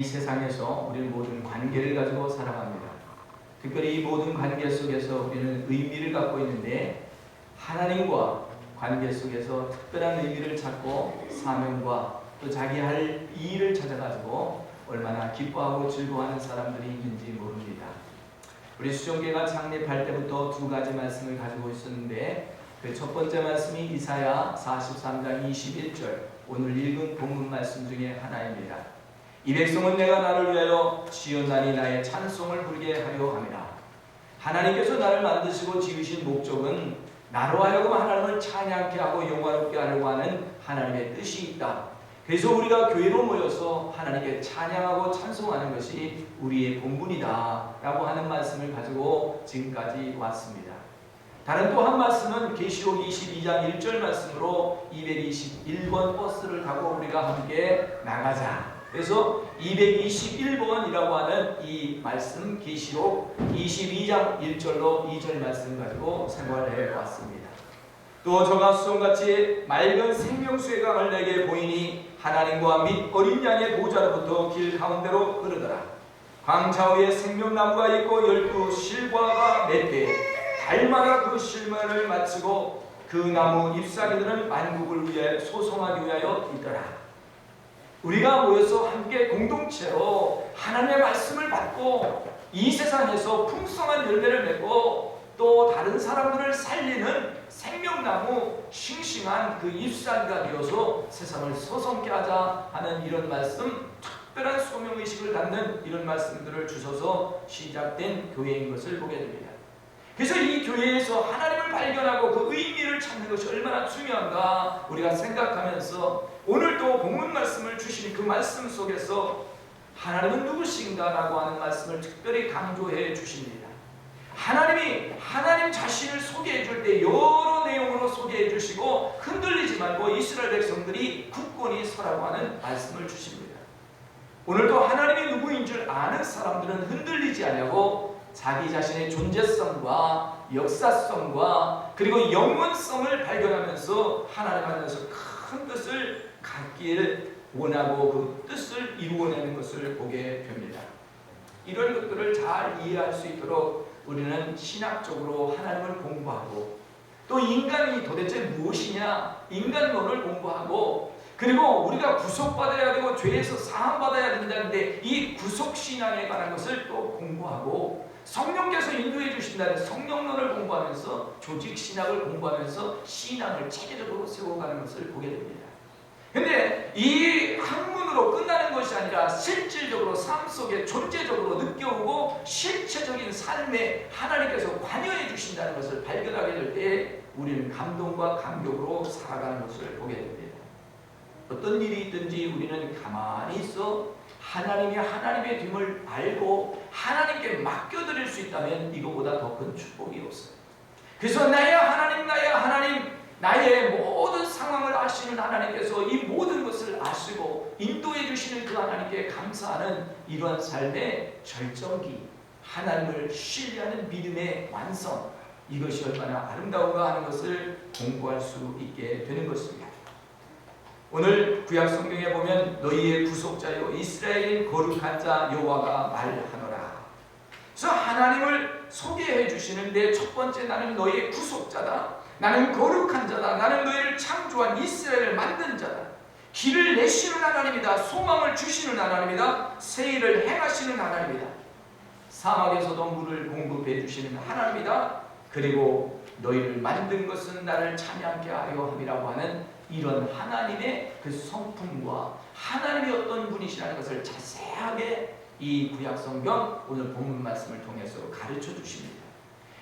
이 세상에서 우리는 모든 관계를 가지고 살아갑니다. 특별히 이 모든 관계 속에서 우리는 의미를 갖고 있는데, 하나님과 관계 속에서 특별한 의미를 찾고 사명과 또 자기 할 일을 찾아가지고 얼마나 기뻐하고 즐거워하는 사람들이 있는지 모릅니다. 우리 수종교가 창립할 때부터 두 가지 말씀을 가지고 있었는데, 그 첫 번째 말씀이 이사야 43장 21절, 오늘 읽은 본문 말씀 중에 하나입니다. 이 백성은 내가 나를 위하여 지었나니 나의 찬송을 부르게 하려 함이라. 하나님께서 나를 만드시고 지으신 목적은 나로 하여금 하나님을 찬양케 하고 영화롭게 하려고 하는 하나님의 뜻이 있다. 그래서 우리가 교회로 모여서 하나님께 찬양하고 찬송하는 것이 우리의 본분이다 라고 하는 말씀을 가지고 지금까지 왔습니다. 다른 또 한 말씀은 계시록 22장 1절 말씀으로 221번 버스를 타고 우리가 함께 나가자. 그래서 221번이라고 하는 이 말씀, 계시록 22장 1절로 2절 말씀 가지고 생활해 왔습니다. 또 저가 수송같이 맑은 생명수의 강을 내게 보이니 하나님과 및 어린 양의 보좌로부터 길 가운데로 흐르더라. 강 좌우에 생명나무가 있고 12 실과가 맺되 달마다 그 실만을 마치고 그 나무 잎사귀들은 만국을 위해 소송하기 위하여 있더라. 우리가 모여서 함께 공동체로 하나님의 말씀을 받고 이 세상에서 풍성한 열매를 맺고 또 다른 사람들을 살리는 생명나무 싱싱한 그 잎사귀가 되어서 세상을 소성케 하자 하는 이런 말씀, 특별한 소명의식을 갖는 이런 말씀들을 주셔서 시작된 교회인 것을 보게 됩니다. 그래서 이 교회에서 하나님을 발견하고 그 의미를 찾는 것이 얼마나 중요한가 우리가 생각하면서 오늘 또 본문 말씀을 주시는 그 말씀 속에서 하나님은 누구신가 라고 하는 말씀을 특별히 강조해 주십니다. 하나님이 하나님 자신을 소개해 줄 때 여러 내용으로 소개해 주시고 흔들리지 말고 이스라엘 백성들이 굳건히 서라고 하는 말씀을 주십니다. 오늘도 하나님이 누구인 줄 아는 사람들은 흔들리지 않냐고 자기 자신의 존재성과 역사성과 그리고 영원성을 발견하면서 하나님 안에서 큰 뜻을 갖기를 원하고 그 뜻을 이루어내는 것을 보게 됩니다. 이런 것들을 잘 이해할 수 있도록 우리는 신학적으로 하나님을 공부하고 또 인간이 도대체 무엇이냐 인간론을 공부하고 그리고 우리가 구속받아야 되고 죄에서 사함받아야 된다는데 이 구속신앙에 관한 것을 또 공부하고 성령께서 인도해 주신다는 성령론을 공부하면서 조직신학을 공부하면서 신앙을 체계적으로 세워가는 것을 보게 됩니다. 근데 이 학문으로 끝나는 것이 아니라 실질적으로 삶 속에 존재적으로 느껴오고 실체적인 삶에 하나님께서 관여해 주신다는 것을 발견하게 될 때 우리는 감동과 감격으로 살아가는 것을 보게 됩니다. 어떤 일이 있든지 우리는 가만히 있어 하나님의 됨을 알고 하나님께 맡겨드릴 수 있다면 이거보다 더 큰 축복이 없어요. 그래서 나의 하나님 나의 모든 상황을 아시는 하나님께서 이 모든 것을 아시고 인도해 주시는 그 하나님께 감사하는 이러한 삶의 절정기, 하나님을 신뢰하는 믿음의 완성, 이것이 얼마나 아름다운가 하는 것을 공부할 수 있게 되는 것입니다. 오늘 구약 성경에 보면 너희의 구속자여 이스라엘인 거룩한 자 여호와가 말하노라. 그래서 하나님을 소개해 주시는데 첫 번째 나는 너희의 구속자다. 나는 거룩한 자다. 나는 너희를 창조한 이스라엘을 만든 자다. 길을 내시는 하나님이다. 소망을 주시는 하나님이다. 새 일을 행하시는 하나님이다. 사막에서도 물을 공급해 주시는 하나님이다. 그리고 너희를 만든 것은 나를 찬양케 하려 함이라고 하는 이런 하나님의 그 성품과 하나님이 어떤 분이시라는 것을 자세하게 이 구약 성경 오늘 본문 말씀을 통해서 가르쳐 주십니다.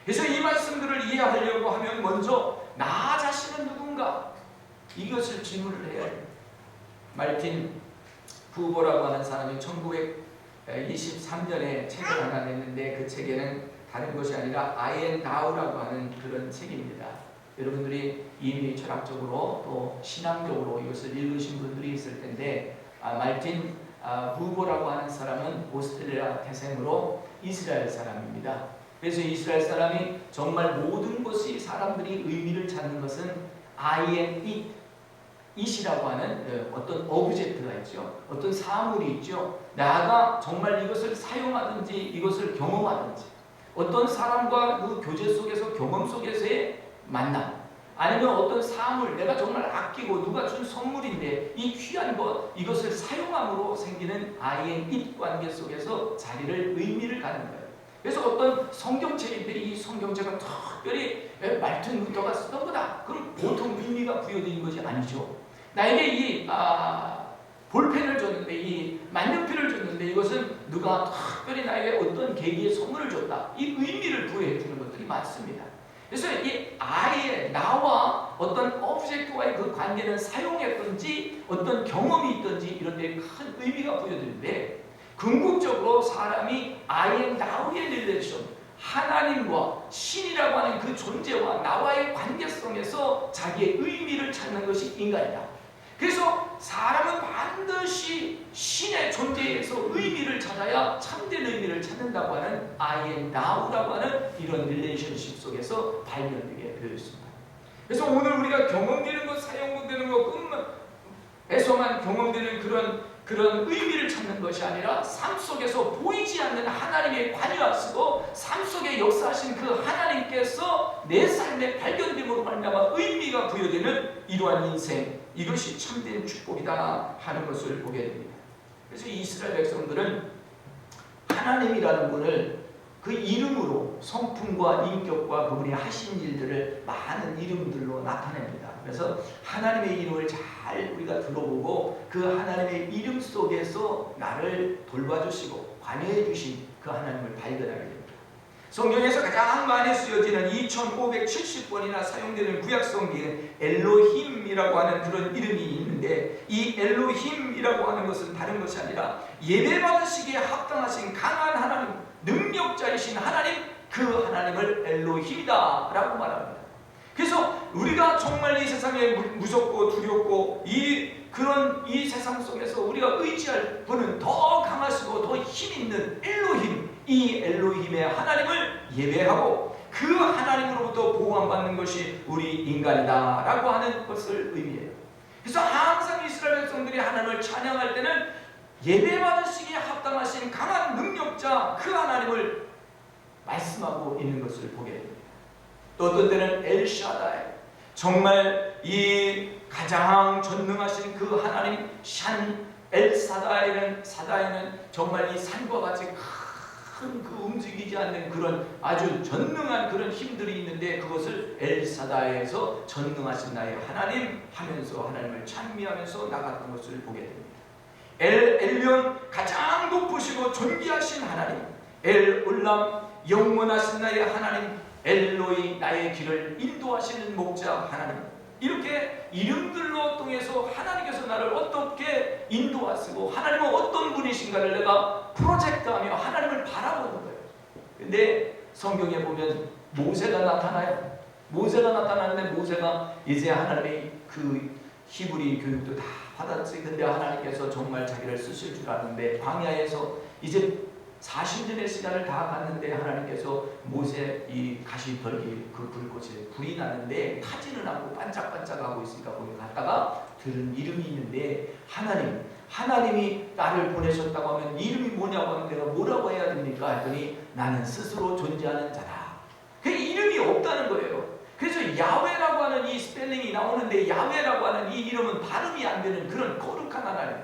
그래서 이 말씀들을 이해하려고 하면 먼저 나 자신은 누군가 이것을 질문을 해야 해요. 말틴 부보라고 하는 사람이 1923년에 책을 하나 냈는데 그 책에는 다른 것이 아니라 I am Thou라고 하는 그런 책입니다. 여러분들이 이미 철학적으로 또 신앙적으로 이것을 읽으신 분들이 있을 텐데 말틴 부보라고 하는 사람은 오스트레일리아 태생으로 이스라엘 사람입니다. 그래서 이스라엘 사람이 정말 모든 것이 사람들이 의미를 찾는 것은 I am it, 이시라고 하는 어떤 오브젝트가 있죠. 어떤 사물이 있죠. 나가 정말 이것을 사용하든지 이것을 경험하든지 어떤 사람과 그 교제 속에서 경험 속에서의 만남, 아니면 어떤 사물, 내가 정말 아끼고 누가 준 선물인데 이 귀한 것, 이것을 사용함으로 생기는 I&it 관계 속에서 자리를, 의미를 갖는 거예요. 그래서 어떤 성경책인데 이 성경책은 특별히 말튼 루터가 쓰던 거다, 그럼 보통 의미가 부여되는 것이 아니죠. 나에게 이 볼펜을 줬는데, 이 만년필을 줬는데 이것은 누가 특별히 나에게 어떤 계기에 선물을 줬다, 이 의미를 부여해 주는 것들이 많습니다. 그래서 이 I의, 나와 어떤 오브젝트와의 그 관계는 사용했든지 어떤 경험이 있든지 이런 데 큰 의미가 부여되는데, 궁극적으로 사람이 I and Now의 릴레이션, 하나님과 신이라고 하는 그 존재와 나와의 관계성에서 자기의 의미를 찾는 것이 인간이다. 그래서 사람은 반드시 신의 존재에서 의미를 찾아야 참된 의미를 찾는다고 하는 I and Now라고 하는 이런 릴레이션십 속에서 발견되게 되어 있습니다. 그래서 오늘 우리가 경험되는 것, 사용되는 것뿐만에서만 경험되는 그런 의미를 찾는 것이 아니라 삶 속에서 보이지 않는 하나님의 관여하시고 삶 속에 역사하신 그 하나님께서 내 삶에 발견됨으로 말미암아 의미가 부여되는 이러한 인생, 이것이 참된 축복이다 하는 것을 보게 됩니다. 그래서 이스라엘 백성들은 하나님이라는 분을 그 이름으로 성품과 인격과 그분이 하신 일들을 많은 이름들로 나타냅니다. 그래서 하나님의 이름을 잘 우리가 들어보고 그 하나님의 이름 속에서 나를 돌봐주시고 관여해 주신 그 하나님을 발견하게 됩니다. 성경에서 가장 많이 쓰여지는 2570번이나 사용되는 구약성경에 엘로힘이라고 하는 그런 이름이 있는데, 이 엘로힘이라고 하는 것은 다른 것이 아니라 예배받으시기에 합당하신 강한 하나님, 능력자이신 하나님, 그 하나님을 엘로힘이다 라고 말합니다. 그래서 우리가 정말 이 세상에 무섭고 두렵고 이 세상 속에서 우리가 의지할 분은 더 강하시고 더 힘있는 엘로힘, 이 엘로힘의 하나님을 예배하고 그 하나님으로부터 보호받는 것이 우리 인간이다 라고 하는 것을 의미해요. 그래서 항상 이스라엘 백성들이 하나님을 찬양할 때는 예배받으시기에 합당하신 강한 능력자 그 하나님을 말씀하고 있는 것을 보게 됩니다. 또 어떤 때는 엘샤다이, 정말 이 가장 전능하신 그 하나님 사다이는 정말 이 산과 같이 큰 그 움직이지 않는 그런 아주 전능한 그런 힘들이 있는데, 그것을 엘사다에서 전능하신 나의 하나님 하면서 하나님을 찬미하면서 나갔던 것을 보게 됩니다. 엘yon, 가장 높으시고 존귀하신 하나님, 엘올람, 영원하신 나의 하나님, 엘로이, 나의 길을 인도하시는 목자 하나님, 이렇게 이름들로 통해서 하나님께서 나를 어떻게 인도하시고 하나님은 어떤 분이신가를 내가 프로젝트하며 하나님을 바라보는 거예요. 근데 성경에 보면 모세가 나타나요. 모세가 나타나는데 모세가 이제 하나님의 그 히브리 교육도 다 받았지. 근데 하나님께서 정말 자기를 쓰실 줄 아는데 광야에서 이제 40년의 시간을 다 갔는데 하나님께서 모세 이 가시떨기 그 불꽃에 불이 나는데 타지는 않고 반짝반짝하고 있으니까 거기 갔다가 들은 이름이 있는데, 하나님이 나를 보내셨다고 하면 이름이 뭐냐고 하면 내가 뭐라고 해야 됩니까? 했더니 나는 스스로 존재하는 자다. 그 이름이 없다는 거예요. 그래서 야훼라고 하는 이 스펠링이 나오는데 야훼라고 하는 이 이름은 발음이 안 되는 그런 거룩한 하나님,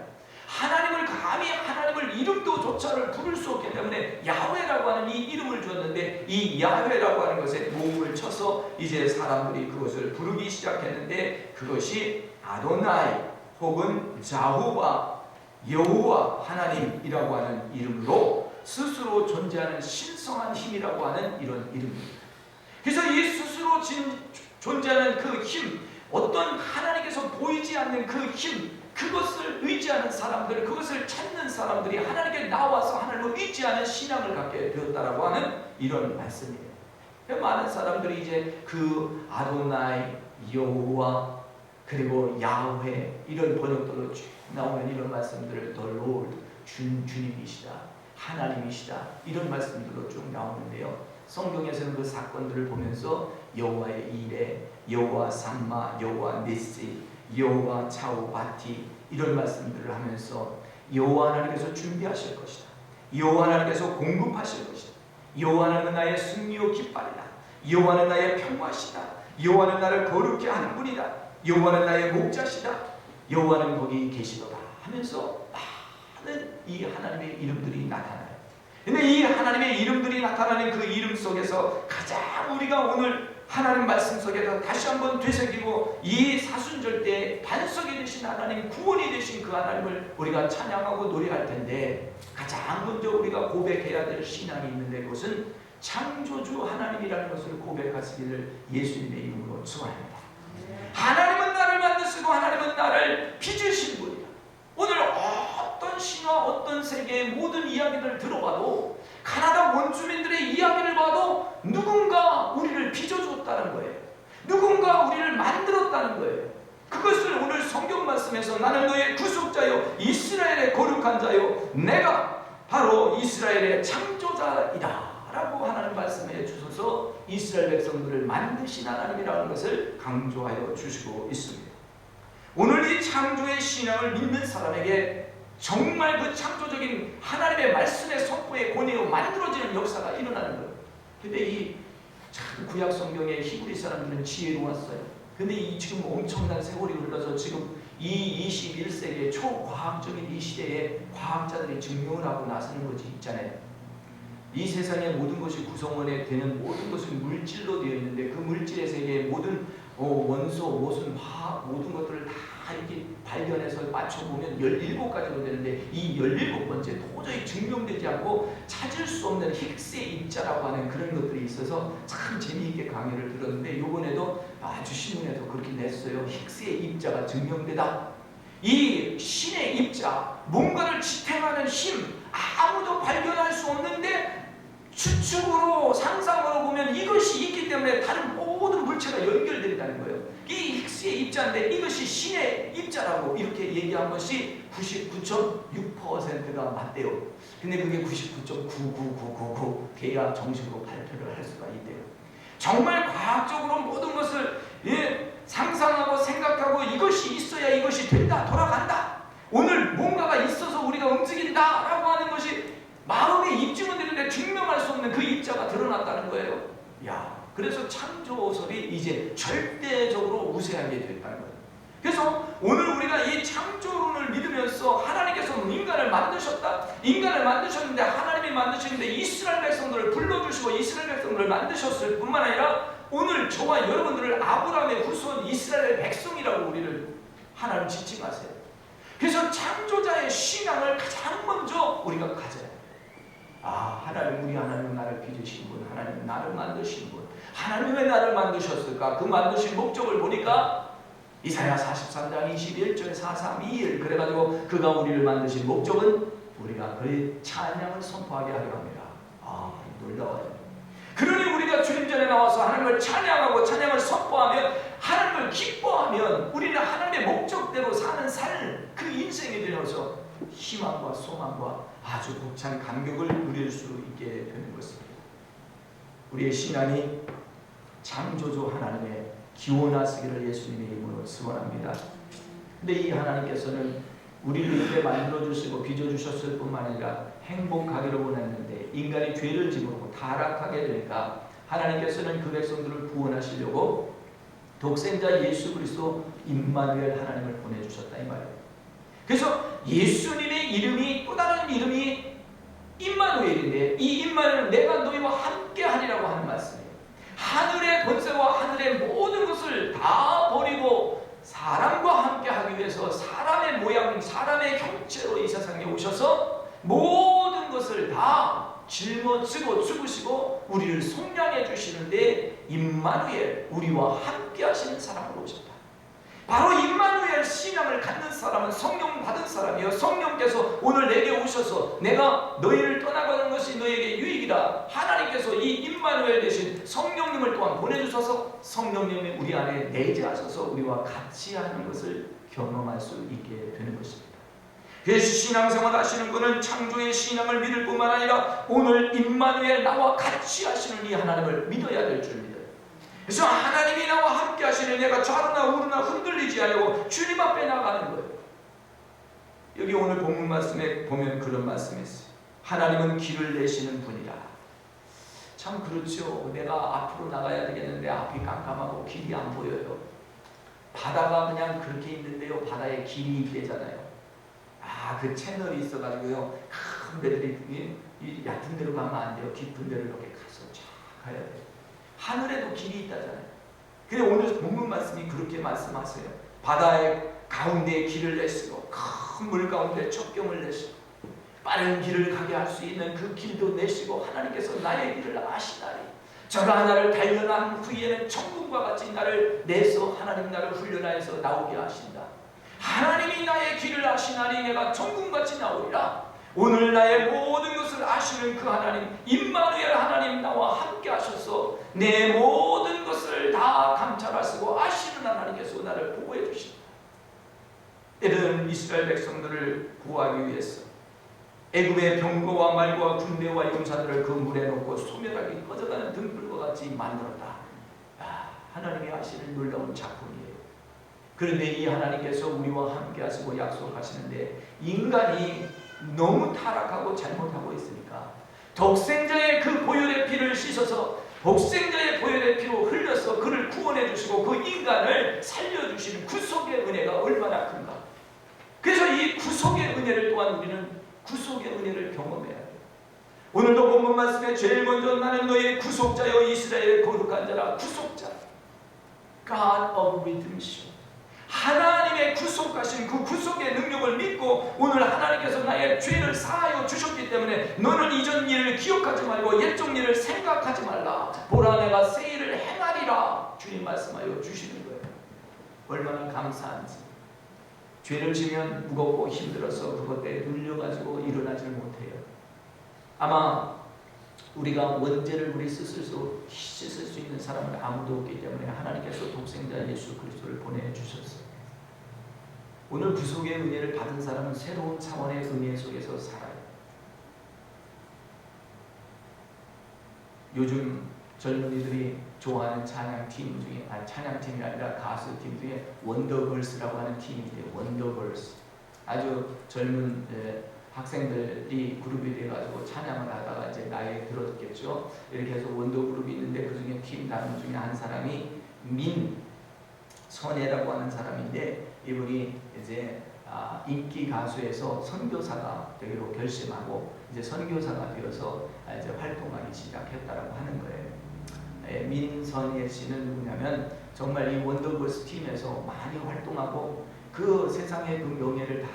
하나님을 감히 하나님을 이름도 조차를 부를 수 없기 때문에 야훼라고 하는 이 이름을 줬는데, 이 야훼라고 하는 것에 모음을 쳐서 이제 사람들이 그것을 부르기 시작했는데, 그것이 아도나이 혹은 자호와 여호와 하나님이라고 하는 이름으로 스스로 존재하는 신성한 힘이라고 하는 이런 이름입니다. 그래서 이 스스로 존재하는 그 힘, 어떤 하나님께서 보이지 않는 그 힘, 그것을 의지하는 사람들, 그것을 찾는 사람들이 하나님께 나와서 하나님을 의지하는 신앙을 갖게 되었다라고 하는 이런 말씀이에요. 많은 사람들이 이제 그 아도나이, 여호와, 그리고 야훼 이런 번역들로 쭉 나오는 이런 말씀들을 The Lord, 주님이시다, 하나님이시다, 이런 말씀들로 쭉 나오는데요. 성경에서는 그 사건들을 보면서 여호와의 이레, 여호와 삼마, 여호와 니시, 여호와 차우 바티 이런 말씀들을 하면서 여호와 하나님께서 준비하실 것이다. 여호와 하나님께서 공급하실 것이다. 여호와는 나의 승리요 깃발이다. 여호와는 나의 평화시다. 여호와는 나를 거룩게 하는 분이다. 여호와는 나의 목자시다. 여호와는 거기 계시도다 하면서 많은 이 하나님의 이름들이 나타나요. 근데 이 하나님의 이름들이 나타나는 그 이름 속에서 가장 우리가 오늘 하나님 말씀 속에서 다시 한번 되새기고 이 사순절 때 반석이 되신 하나님, 구원이 되신 그 하나님을 우리가 찬양하고 노래할 텐데, 가장 먼저 우리가 고백해야 될 신앙이 있는데 그것은 창조주 하나님이라는 것을 고백하시기를 예수님의 이름으로 축원합니다. 하나님은 나를 만드시고 하나님은 나를 빚으신 분이다. 오늘 어떤 신화, 어떤 세계의 모든 이야기를 들어봐도, 가나다 원주민들의 이야기를 봐도 누군가 우리를 빚어줬다는 거예요. 누군가 우리를 만들었다는 거예요. 그것을 오늘 성경 말씀에서 나는 너의 구속자요 이스라엘의 거룩한 자요 내가 바로 이스라엘의 창조자이다 라고 하나님 말씀해 주셔서 이스라엘 백성들을 만드신 하나님이라는 것을 강조하여 주시고 있습니다. 오늘 이 창조의 신앙을 믿는 사람에게 정말 그 창조적인 하나님의 말씀의 선포의 권위로 만들어지는 역사가 일어나는 거예요. 근데 이 참 구약 성경의 히브리 사람들은 지혜로웠어요. 근데 이 지금 엄청난 세월이 흘러서 지금 이 21세기의 초과학적인 이 시대에 과학자들이 증명을 하고 나서는 것이 있잖아요. 이 세상의 모든 것이 구성원에 되는 모든 것은 물질로 되어 있는데 그 물질의 세계의 모든 원소, 모순, 화학 모든 것들을 다 이렇게 발견해서 맞춰보면 17가지로 되는데 이 17번째 도저히 증명되지 않고 찾을 수 없는 힉스의 입자라고 하는 그런 것들이 있어서 참 재미있게 강의를 들었는데 이번에도 아주 신문에도 그렇게 냈어요. 힉스의 입자가 증명되다. 이 신의 입자, 뭔가를 지탱하는 힘, 아무도 발견할 수 없는데 추측으로 상상으로 보면 이것이 있기 때문에 다른 모든 물체가 연결된다는 거예요. 이 힉스의 입자인데 이것이 신의 입자라고 이렇게 얘기한 것이 99.6%가 맞대요. 근데 그게 99.99999 돼야 정식으로 발표를 할 수가 있대요. 정말 과학적으로 모든 것을 상상하고 생각하고 이것이 있어야 이것이 된다, 돌아간다. 오늘 뭔가가 있어서 우리가 움직인다 라고 하는 것이 마음에 입증은 되는데 증명할 수 없는 그 입자가 드러났다는 거예요. 그래서 창조설이 이제 절대적으로 우세하게 됐다는 거예요. 그래서 오늘 우리가 이 창조론을 믿으면서 하나님께서 인간을 만드셨다. 인간을 만드셨는데 하나님이 만드시는데 이스라엘 백성들을 불러주시고 이스라엘 백성들을 만드셨을 뿐만 아니라 오늘 저와 여러분들을 아브라함의 후손 이스라엘 백성이라고 우리를 하나님 지칭하세요. 그래서 창조자의 신앙을 가장 먼저 우리가 가져야 돼요. 하나님, 우리 하나님은 나를 빚으신 분, 하나님은 나를 만드신 분. 하나님 왜 나를 만드셨을까? 그 만드신 목적을 보니까 이사야 43장 21절 432일 그래가지고 그가 우리를 만드신 목적은 우리가 그의 찬양을 선포하게 하려 합니다. 놀라워요. 그러니 우리가 주님 전에 나와서 하나님을 찬양하고 찬양을 선포하면 하나님을 기뻐하면 우리는 하나님의 목적대로 사는 삶, 그 인생이 되어서 희망과 소망과 아주 벅찬 감격을 누릴 수 있게 되는 것입니다. 우리의 신앙이 창조주 하나님의 기원하시기를 예수님의 이름으로 소원합니다. 근데 이 하나님께서는 우리를 이렇게 만들어주시고 빚어주셨을 뿐만 아니라 행복하기를 원했는데 인간이 죄를 짓고 타락하게 되니까 하나님께서는 그 백성들을 구원하시려고 독생자 예수 그리스도 임마누엘 하나님을 보내주셨다 이 말이에요. 그래서 예수님의 이름이 또 다른 이름이 임마누엘인데 이 임마누엘은 내가 너희와 함께 하리라고 하는 말씀이에요. 하늘의 권세와 하늘의 모든 것을 다 버리고 사람과 함께 하기 위해서 사람의 모양, 사람의 형체로 이 세상에 오셔서 모든 것을 다 짊어지고 죽으시고 우리를 속량해 주시는데 임마누엘, 우리와 함께 하시는 사람으로 오셨다. 바로 임마누엘 신앙을 갖는 사람은 성령 받은 사람이요. 성령께서 오늘 내게 오셔서 내가 너희를 떠나가는 것이 너에게 유익이다. 하나님께서 이 임마누엘 대신 성령님을 또한 보내주셔서 성령님이 우리 안에 내재하셔서 우리와 같이 하는 것을 경험할 수 있게 되는 것입니다. 그래서 신앙생활 하시는 분은 창조의 신앙을 믿을 뿐만 아니라 오늘 임마누엘 나와 같이 하시는 이 하나님을 믿어야 될 줄 믿어요. 그래서 하나님이 나와 함께 하시니 내가 좌로나 우로나 흔들리지 않고 주님 앞에 나가는 거예요. 여기 오늘 본문 말씀에 보면 그런 말씀이 있어요. 하나님은 길을 내시는 분이라. 참 그렇죠. 내가 앞으로 나가야 되겠는데 앞이 깜깜하고 길이 안 보여요. 바다가 그냥 그렇게 있는데요, 바다에 길이 있대잖아요. 그 채널이 있어가지고요, 큰 데들이 이 얕은 데로 가면 안 돼요. 깊은 데로 이렇게 가서 쫙 가야 돼요. 하늘에도 길이 있다잖아요. 근데 오늘 본문 말씀이 그렇게 말씀하세요. 바다의 가운데에 길을 내시고 큰 물 가운데 첩경을 내시고 빠른 길을 가게 할 수 있는 그 길도 내시고 하나님께서 나의 길을 아시나니 저가 나를 단련한 후에는 천국과 같이 나를 내서 하나님 나를 훈련하여서 나오게 하신다. 하나님이 나의 길을 아시나니 내가 천국같이 나오리라. 오늘 나의 모든 것을 아시는 그 하나님, 임마누엘 하나님 나와 함께 하셔서 내 모든 것을 다 감찰하시고 아시는 하나님께서 나를 보호해 주신다. 때는 이스라엘 백성들을 구하기 위해서 애굽의 병거와 말과 군대와 용사들을 그 물에 넣고 소멸하기 꺼져가는 등불과 같이 만들었다. 하나님이 하시는 놀라운 작품이에요. 그런데 이 하나님께서 우리와 함께 하시고 약속하시는데 인간이 너무 타락하고 잘못하고 있으니까 독생자의 그 보혈의 피를 씻어서 독생자의 보혈의 피로 흘려서 그를 구원해 주시고 그 인간을 살려주시는 구속의 은혜가 얼마나 큰가. 그래서 이 구속의 은혜를 또한 우리는 구속의 은혜를 경험해야 돼요. 오늘도 본문 말씀에 제일 먼저 나는 너의 구속자여 이스라엘의 거룩한 자라. 구속자, God of Redemption, 하나님의 구속하신 그 구속의 능력을 믿고 오늘 하나님께서 나의 죄를 사하여 주셨기 때문에 너는 이전 일을 기억하지 말고 옛적 일을 생각하지 말라. 보라 내가 새 일을 행하리라. 주님 말씀하여 주시는 거예요. 얼마나 감사한지. 죄를 지면 무겁고 힘들어서 그것에 눌려가지고 일어나질 못해요. 아마 우리가 원죄를 우리 스스로 씻을 수 있는 사람은 아무도 없기 때문에 하나님께서 독생자 예수 그리스도를 보내주셨어요. 오늘 구속의 은혜를 받은 사람은 새로운 차원의 은혜 속에서 살아요. 요즘 젊은이들이 좋아하는 찬양팀 중에, 찬양팀이 아니라 가수팀 중에 원더걸스라고 하는 팀이 있대요. 원더걸스. 아주 젊은 학생들이 그룹이 돼가지고 찬양을 하다가 이제 나이에 들었겠죠. 이렇게 해서 원더 그룹이 있는데 그 중에 팀 단원 중에 한 사람이 민선혜라고 하는 사람인데 이분이 이제 인기 가수에서 선교사가 되기로 결심하고 이제 선교사가 되어서 이제 활동하기 시작했다라고 하는 거예요. 민선혜 씨는 누구냐면 정말 이 원더걸스 팀에서 많이 활동하고 그 세상의 그 명예를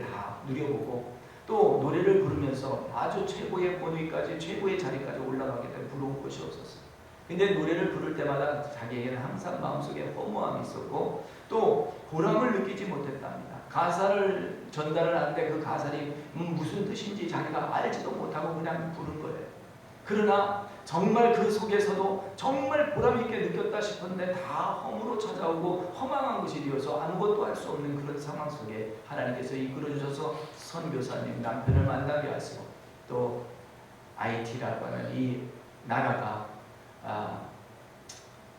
다 누려보고 또 노래를 부르면서 아주 최고의 권위까지 최고의 자리까지 올라가기 때문에 부러운 것이 없었어요. 근데 노래를 부를 때마다 자기에게는 항상 마음속에 허무함이 있었고 또 보람을 느끼지 못했답니다. 가사를 전달을 하는데 그 가사리 무슨 뜻인지 자기가 알지도 못하고 그냥 부른 거예요. 그러나 정말 그 속에서도 정말 보람있게 느꼈다 싶은데 다 허무로 찾아오고 허망한 것이 되어서 아무것도 할 수 없는 그런 상황 속에 하나님께서 이끌어주셔서 선교사님 남편을 만나게 하시고 또 IT라고 하는 이 나라가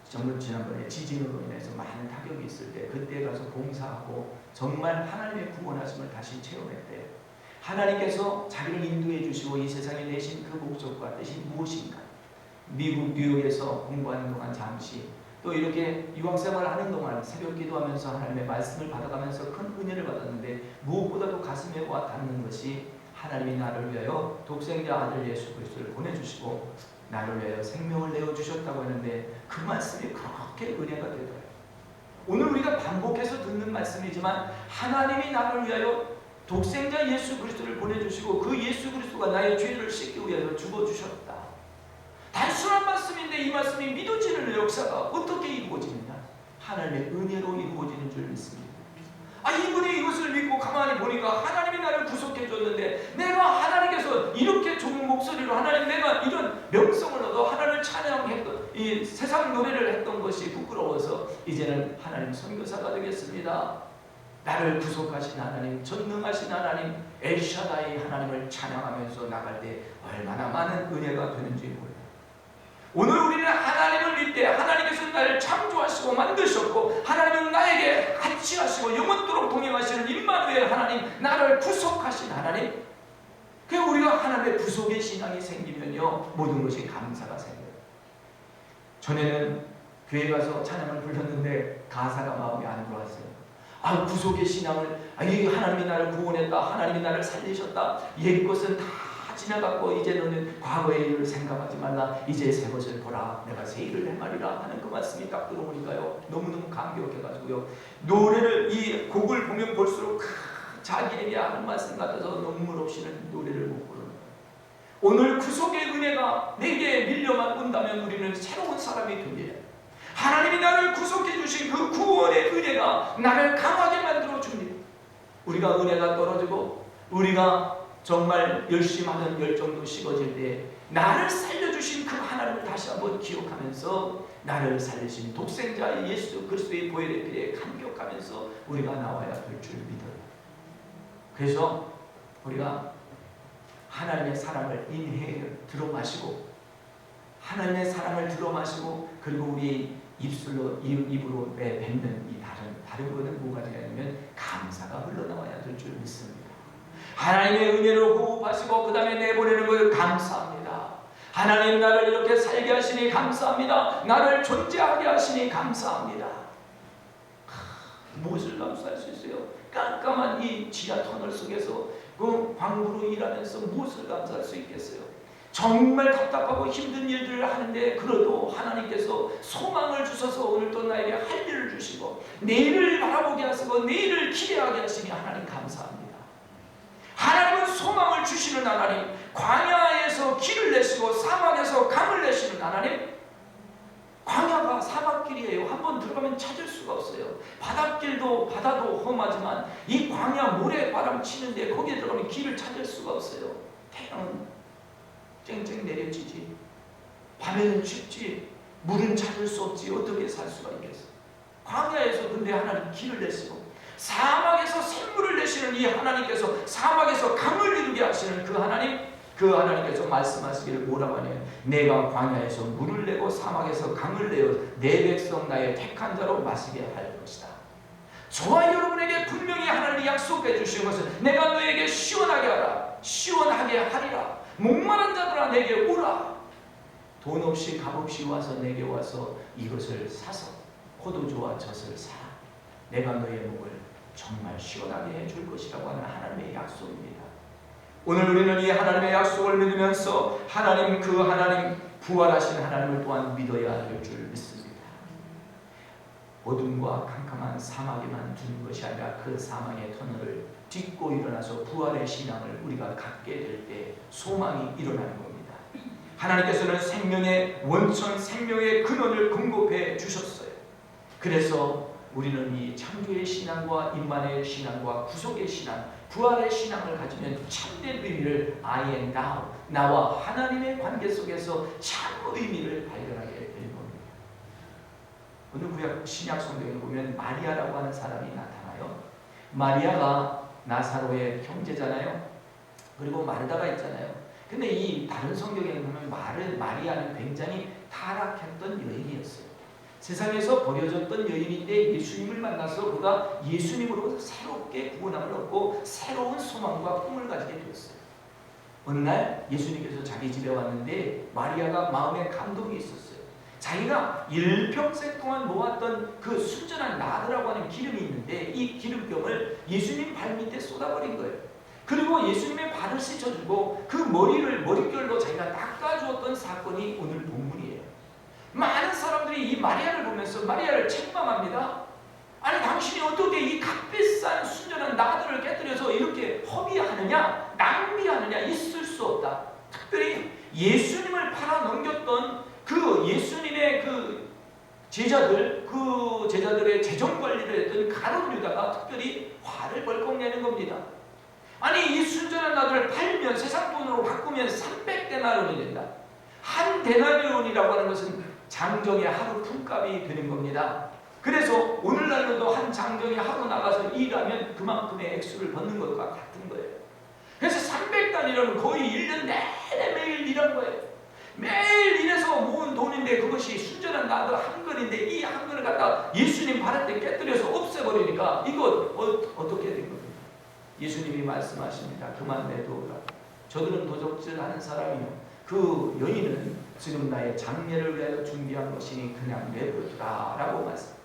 정말 지난번에 지진으로 인해서 많은 타격이 있을 때 그때 가서 봉사하고 정말 하나님의 구원하심을 다시 체험했대요. 하나님께서 자기를 인도해 주시고 이 세상에 내신 그 목적과 뜻이 무엇인가. 미국 뉴욕에서 공부하는 동안 잠시 또 이렇게 유학생활을 하는 동안 새벽 기도하면서 하나님의 말씀을 받아가면서 큰 은혜를 받았는데 무엇보다도 가슴에 와 닿는 것이 하나님이 나를 위하여 독생자 아들 예수 그리스도를 보내주시고 나를 위하여 생명을 내어주셨다고 했는데 그 말씀이 그렇게 은혜가 되더라고요. 오늘 우리가 반복해서 듣는 말씀이지만 하나님이 나를 위하여 독생자 예수 그리스도를 보내주시고 그 예수 그리스도가 나의 죄를 씻기 위하여 죽어주셨다. 단순한 말씀인데 이 말씀이 믿어지는 역사가 어떻게 이루어지느냐? 하나님의 은혜로 이루어지는 줄 믿습니다. 이분이 이것을 믿고 가만히 보니까 하나님이 나를 구속해 줬는데 내가 하나님께서 이렇게 좋은 목소리로 하나님 내가 이런 명성을 얻어 하나님을 찬양했던 이 세상 노래를 했던 것이 부끄러워서 이제는 하나님 선교사가 되겠습니다. 나를 구속하신 하나님, 전능하신 하나님, 엘샤다이 하나님을 찬양하면서 나갈 때 얼마나 많은 은혜가 되는지 몰라요. 오늘 우리는 하나님을 믿되 하나님께서 나를 창조하시고 만드셨고 하나님은 나에게 같이 하시고 영원토록 동행하시는 임마누엘 하나님, 나를 구속하신 하나님, 그 우리가 하나님의 구속의 신앙이 생기면요 모든 것이 감사가 생겨요. 전에는 교회 가서 찬양을 불렀는데 가사가 마음에 안 들어왔어요. 구속의 신앙을, 이 하나님이 나를 구원했다, 하나님이 나를 살리셨다, 옛 것은 다 지나갔고 이제 너는 과거의 일을 생각하지 말라, 이제 새 것을 보라, 내가 새 일을 행하리라 하는 그 말씀이 딱 들어오니까요 너무너무 감격해가지고요, 노래를, 이 곡을 보면 볼수록 자기에게 하는 말씀 같아서 눈물 없이는 노래를 못 부르는 거예요. 오늘 구속의 은혜가 내게 밀려만 온다면 우리는 새로운 사람이 되게, 하나님이 나를 구속해 주신 그 구원의 은혜가 나를 강하게 만들어 줍니다. 우리가 은혜가 떨어지고 우리가 정말 열심히 하는 열정도 식어질 때 나를 살려주신 그 하나님을 다시 한번 기억하면서 나를 살리신 독생자 예수 그리스도의 보혈의 피에 감격하면서 우리가 나와야 될 줄 믿어요. 그래서 우리가 하나님의 사랑을 인해 들어마시고, 하나님의 사랑을 들어마시고, 그리고 우리 입으로 뱉는 이 다른 것은 뭐가 되냐면 감사가 흘러나와야 될 줄 믿습니다. 하나님의 은혜를 호흡하시고 그 다음에 내보내는 것을 감사합니다. 하나님 나를 이렇게 살게 하시니 감사합니다. 나를 존재하게 하시니 감사합니다. 무엇을 감사할 수 있어요? 깜깜한 이 지하 터널 속에서 그 광부로 일하면서 무엇을 감사할 수 있겠어요? 정말 답답하고 힘든 일들을 하는데 그래도 하나님께서 소망을 주셔서 오늘 또 나에게 할 일을 주시고 내일을 바라보게 하시고 내일을 기대하게 하시니 하나님 감사합니다. 하나님은 소망을 주시는 하나님, 광야에서 길을 내시고 사막에서 강을 내시는 하나님. 광야가 사막길이에요. 한번 들어가면 찾을 수가 없어요. 바닷길도 바다도 험하지만 이 광야 모래바람 치는데 거기에 들어가면 길을 찾을 수가 없어요. 태양은 쨍쨍 내려지지, 밤에는 춥지, 물은 찾을 수 없지, 어떻게 살 수가 있겠어요? 광야에서 근데 하나님 길을 내시고 사막에서 샘물을 내시는 이 하나님께서 사막에서 강을 이루게 하시는 그 하나님, 그 하나님께서 말씀하시기를 뭐라고 하냐면 내가 광야에서 물을 내고 사막에서 강을 내어 내 백성 나의 택한 자로 마시게 할 것이다. 저와 여러분에게 분명히 하나님이 약속해 주신 것은 내가 너에게 시원하게 하라, 시원하게 하리라. 목마른 자들아 내게 오라. 돈 없이 값 없이 와서 내게 와서 이것을 사서 포도주와 젖을 사라. 내가 너의 목을 정말 시원하게 해줄 것이라고 하는 하나님의 약속입니다. 오늘 우리는 이 하나님의 약속을 믿으면서 하나님, 그 하나님, 부활하신 하나님을 또한 믿어야 될 줄 믿습니다. 어둠과 캄캄한 사막에만 두는 것이 아니라 그 사망의 터널을 딛고 일어나서 부활의 신앙을 우리가 갖게 될 때 소망이 일어나는 겁니다. 하나님께서는 생명의 원천, 생명의 근원을 공급해 주셨어요. 그래서 우리는 이 창조의 신앙과 임마누엘 신앙과 구속의 신앙, 부활의 신앙을 가지면 참된 의미를 I am now, 나와 하나님의 관계 속에서 참 의미를 발견하게 되는 겁니다. 오늘 구약 신약 성경에 보면 마리아라고 하는 사람이 나타나요. 마리아가 나사로의 형제잖아요. 그리고 마르다가 있잖아요. 근데 이 다른 성경에 보면 마리아는 굉장히 타락했던 여인이었어요. 세상에서 버려졌던 여인인데 예수님을 만나서 그가 예수님으로 새롭게 구원함을 얻고 새로운 소망과 꿈을 가지게 되었어요. 어느 날 예수님께서 자기 집에 왔는데 마리아가 마음에 감동이 있었어요. 자기가 일평생 동안 모았던 그 순전한 나드라고 하는 기름이 있는데 이 기름병을 예수님 발밑에 쏟아버린 거예요. 그리고 예수님의 발을 씻어주고 그 머릿결로 자기가 닦아주었던 사건이 오늘 본문이에요. 많은 사람들이 이 마리아를 보면서 마리아를 책망합니다. 아니 당신이 어떻게 이 값비싼 순전한 나드를 깨뜨려서 이렇게 허비하느냐, 낭비하느냐, 있을 수 없다. 특별히 예수님을 팔아 넘겼던 그 예수님의 그 제자들의 재정 관리를 했던 가룟 유다가 특별히 화를 벌컥 내는 겁니다. 아니 이 순전한 나드를 팔면 세상 돈으로 바꾸면 300데나리온이 된다. 한 데나리온이라고 하는 것은 장정의 하루 품값이 되는 겁니다. 그래서 오늘날로도 한 장정이 하루 나가서 일하면 그만큼의 액수를 받는 것과 같은 거예요. 그래서 300단이라면 거의 1년 내내 매일 일한 거예요. 매일 일해서 모은 돈 주님이 말씀하십니다. 그만 내두어라. 저들은 도적질하는 사람이요 그 여인은 지금 나의 장례를 위하여 준비한 것이니 그냥 내버려두라 라고 말씀.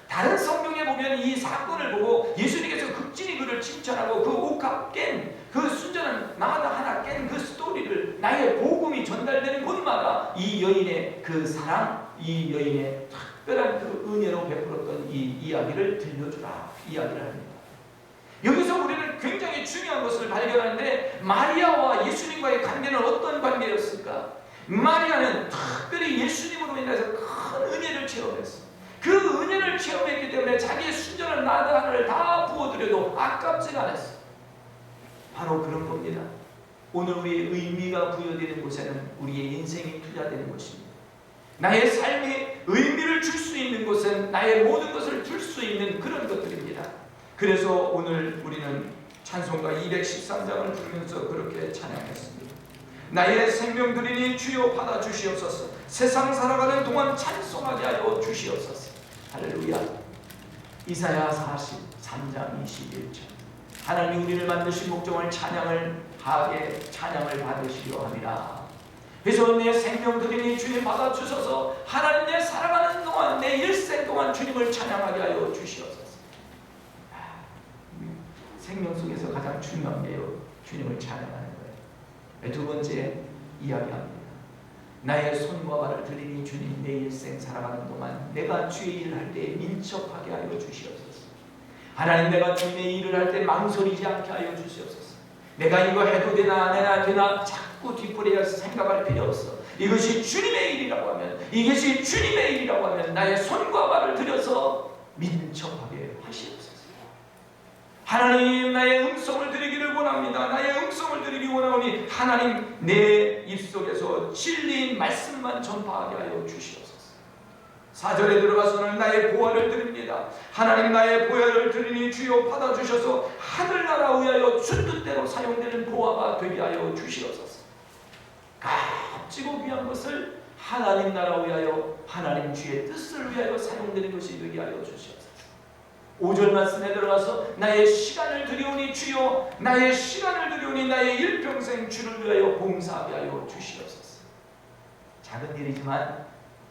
다른 성경에 보면 이 사건을 보고 예수님께서 극진히 그를 칭찬하고 그 옥합 깬 그 순전한 나마다 하나 깬 그 스토리를 나의 복음이 전달되는 곳마다 이 여인의 그 사랑, 이 여인의 특별한 그 은혜로 베풀었던 이 이야기를 들려주라 이야기를 합니다. 여기서 우리는 굉장히 중요한 것을 발견하는데 마리아와 예수님과의 관계는 어떤 관계였을까? 마리아는 특별히 예수님으로 인해서 큰 은혜를 체험했어. 그 은혜를 체험했기 때문에 자기의 순전한 나드 하나를 다 부어드려도 아깝지가 않았어. 바로 그런 겁니다. 오늘 우리의 의미가 부여되는 곳에는 우리의 인생이 투자되는 것입니다. 나의 삶에 의미를 줄 수 있는 곳은 나의 모든 것을 줄 수 있는 그런 것들입니다. 그래서 오늘 우리는 찬송가 213장을 부르면서 그렇게 찬양했습니다. 나의 생명 드리니 주여 받아 주시옵소서. 세상 살아가는 동안 찬송하게 하여 주시옵소서. 할렐루야. 이사야 43장 21절. 하나님이 우리를 만드신 목적을 찬양을 하게 찬양을 받으시려 함이라. 그래서 내 생명 드리니 주님 받아 주셔서 하나님 내 살아가는 동안 내 일생 동안 주님을 찬양하게 하여 주시옵소서. 생명 속에서 가장 중요한 게요 주님을 찬양하는 거예요. 두 번째 이야기합니다. 나의 손과 발을 들이니 주님 내 일생 살아가는 동안 내가 주의 일을 할 때 민첩하게 하여 주시옵소서. 하나님 내가 주님의 일을 할 때 망설이지 않게 하여 주시옵소서. 내가 이거 해도 되나 안 해야 되나 자꾸 뒷부리에서 생각할 필요 없어. 이것이 주님의 일이라고 하면 이것이 주님의 일이라고 하면 나의 손과 발을 들여서 민첩하게 하시옵소서. 하나님 나의 음성을 드리기를 원합니다. 나의 음성을 드리기 원하오니 하나님 내 입속에서 진리인 말씀만 전파하게 하여 주시옵소서. 4절에 들어가서는 나의 보화를 드립니다. 하나님 나의 보화를 드리니 주여 받아주셔서 하늘나라 위하여 주 뜻대로 사용되는 보화가 되게 하여 주시옵소서. 값지고 귀한 것을 하나님 나라 위하여 하나님 주의 뜻을 위하여 사용되는 것이 되게 하여 주시옵소서. 5절 말씀에 들어가서 나의 시간을 드리오니 주여 나의 시간을 드리오니 나의 일평생 주를 위하여 봉사하게 하여 주시옵소서. 작은 일이지만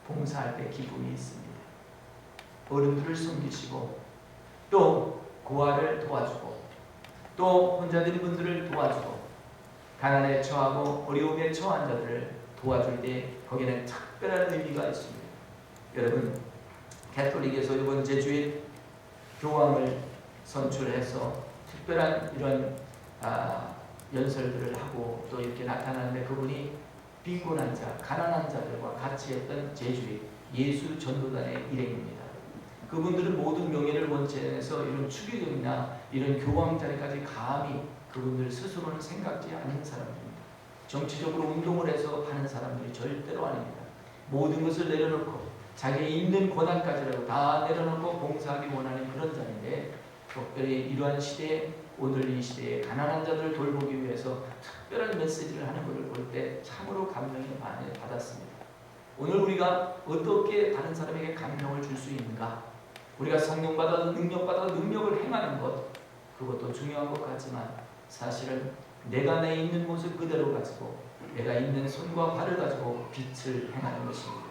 봉사할 때 기쁨이 있습니다. 어른들을 섬기시고 또 고아를 도와주고 또 혼자된 분들을 도와주고 가난에 처하고 어려움에 처한 자들을 도와줄 때 거기는 특별한 의미가 있습니다. 여러분 가톨릭에서 이번 제주에 교황을 선출해서 특별한 이런 연설들을 하고 또 이렇게 나타나는데 그분이 빈곤한 자, 가난한 자들과 같이 했던 제주의 예수 전도단의 일행입니다. 그분들은 모든 명예를 원천해서 이런 추기경이나 이런 교황 자리까지 감히 그분들 스스로는 생각지 않는 사람들입니다. 정치적으로 운동을 해서 하는 사람들이 절대로 아닙니다. 모든 것을 내려놓고 자기의 있는 권한까지라도 다 내려놓고 봉사하기 원하는 그런 자인데 특별히 이러한 시대에 오늘 이 시대에 가난한 자들을 돌보기 위해서 특별한 메시지를 하는 것을 볼 때 참으로 감명을 많이 받았습니다. 오늘 우리가 어떻게 다른 사람에게 감명을 줄 수 있는가? 우리가 성령받아 능력받아 능력을 행하는 것 그것도 중요한 것 같지만 사실은 내가 내 있는 모습 그대로 가지고 내가 있는 손과 발을 가지고 빛을 행하는 것입니다.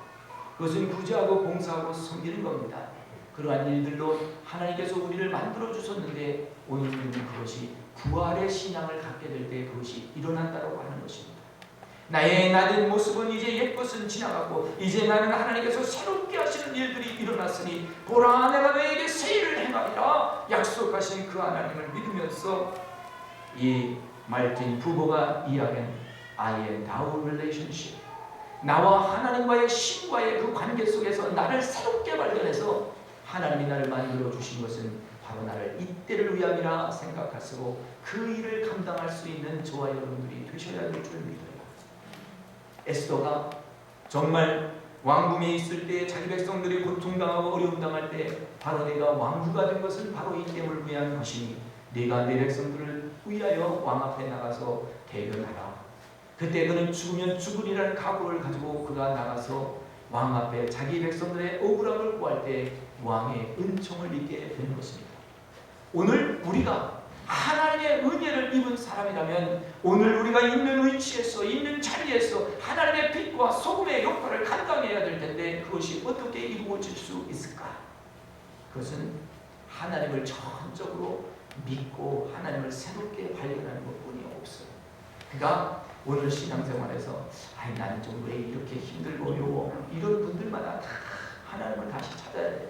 그것은 구제하고 봉사하고 섬기는 겁니다. 그러한 일들로 하나님께서 우리를 만들어 주셨는데 오늘 우리는 그것이 부활의 신앙을 갖게 될 때 그것이 일어난다고 하는 것입니다. 나의 나된 모습은 이제 옛것은 지나갔고 이제 나는 하나님께서 새롭게 하시는 일들이 일어났으니 보라 내가 너에게 새 일을 행하리라 약속하신 그 하나님을 믿으면서 이 말틴 부보가 이야기한 I am thou relationship 나와 하나님과의 신과의 그 관계 속에서 나를 새롭게 발견해서 하나님이 나를 만들어 주신 것은 바로 나를 이때를 위함이라 생각하시고 그 일을 감당할 수 있는 저와 여러분들이 되셔야 될 줄 믿어요. 에스더가 정말 왕궁에 있을 때 자기 백성들이 고통당하고 어려움당할 때 바로 내가 왕후가 된 것은 바로 이 때문을 위한 것이니 네가 내 백성들을 위하여 왕 앞에 나가서 대변하라. 그때 그는 죽으면 죽으리라는 각오를 가지고 그가 나가서 왕 앞에 자기 백성들의 억울함을 구할 때 왕의 은총을 입게 되는 것입니다. 오늘 우리가 하나님 하나님의 은혜를 입은 사람이라면 오늘 우리가 있는 위치에서 있는 자리에서 하나님의 빛과 소금의 역할을 감당해야 될 텐데 그것이 어떻게 이루어질 수 있을까? 그것은 하나님을 전적으로 믿고 하나님을 새롭게 발견하는 것뿐이 없어요. 그러니까 오늘 신앙생활에서 나는 좀 왜 이렇게 힘들고 어려워 이런 분들마다 다 하나님을 다시 찾아야 돼요.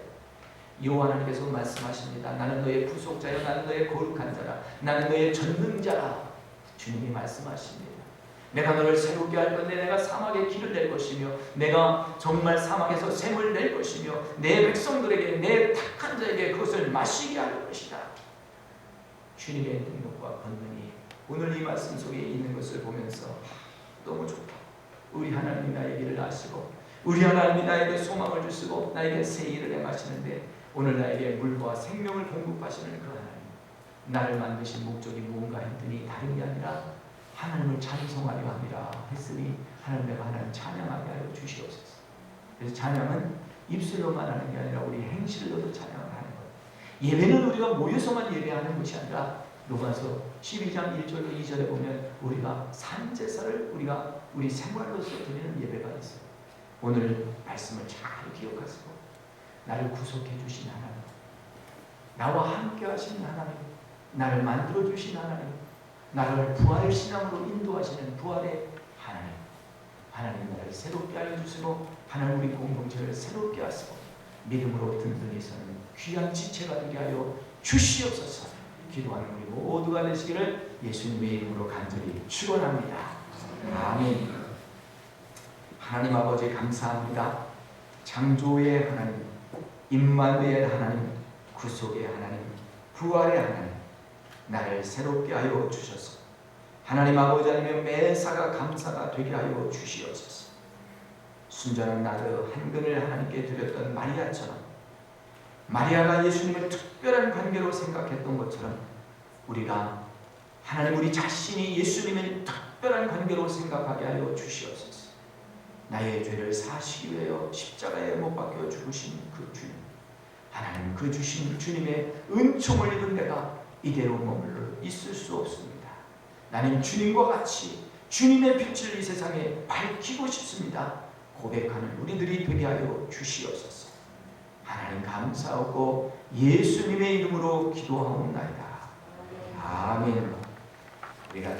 여호와 하나님께서 말씀하십니다. 나는 너의 구속자여, 나는 너의 거룩한 자라, 나는 너의 전능자라. 주님이 말씀하십니다. 내가 너를 새롭게 할 건데 내가 사막에 길을 낼 것이며 내가 정말 사막에서 샘을 낼 것이며 내 백성들에게 내 택한 자에게 그것을 마시게 할 것이다. 주님의 능력과 권능이 오늘 이 말씀 속에 있는 것을 보면서 너무 좋다. 우리 하나님이 나의 길을 아시고 우리 하나님이 나에게 소망을 주시고 나에게 새 일을 행하시는데 오늘 나에게 물과 생명을 공급하시는 그 하나님, 나를 만드신 목적이 무언가 했더니 다른 게 아니라 하나님을 찬송하려 함이라 했으니 하나님, 내가 하나님 찬양하게 하여 주시옵소서. 그래서 찬양은 입술로만 하는 게 아니라 우리 행실로도 찬양을 하는 것. 예배는 우리가 모여서만 예배하는 것이 아니라 로마서 12장 1절로 2절에 보면 우리가 산제사를 우리 생활로서 드리는 예배가 있어요. 오늘 말씀을 잘 기억하시고 나를 구속해 주신 하나님, 나와 함께 하신 하나님, 나를 만들어 주신 하나님, 나를 부활의 신앙으로 인도하시는 부활의 하나님, 하나님 나를 새롭게 알려주시고 하나님 우리 공동체를 새롭게 하시고 믿음으로 든든히 서는 귀한 지체가 되게 하여 주시옵소서. 기도하는 우리 모두가 되시기를 예수님의 이름으로 간절히 축원합니다. 아멘. 하나님 아버지 감사합니다. 창조의 하나님, 임마누엘 하나님, 구속의 하나님, 부활의 하나님, 나를 새롭게 하여 주셔서 하나님 아버지 하나님의 매사가 감사가 되게 하여 주시옵소서. 순전한 나드 한 근을 하나님께 드렸던 마리아처럼, 마리아가 예수님을 특별한 관계로 생각했던 것처럼 우리가 하나님 우리 자신이 예수님을 특별한 관계로 생각하게 하여 주시옵소서. 나의 죄를 사시기 위하여 십자가에 못 박혀 죽으신 그 주님, 하나님 그 주신 주님의 은총을 입은 내가 이대로 머물러 있을 수 없습니다. 나는 주님과 같이 주님의 빛을 이 세상에 밝히고 싶습니다. 고백하는 우리들이 되게 하여 주시옵소서. 하나님 감사하고 예수님의 이름으로 기도하옵나이다. 아멘. 우리가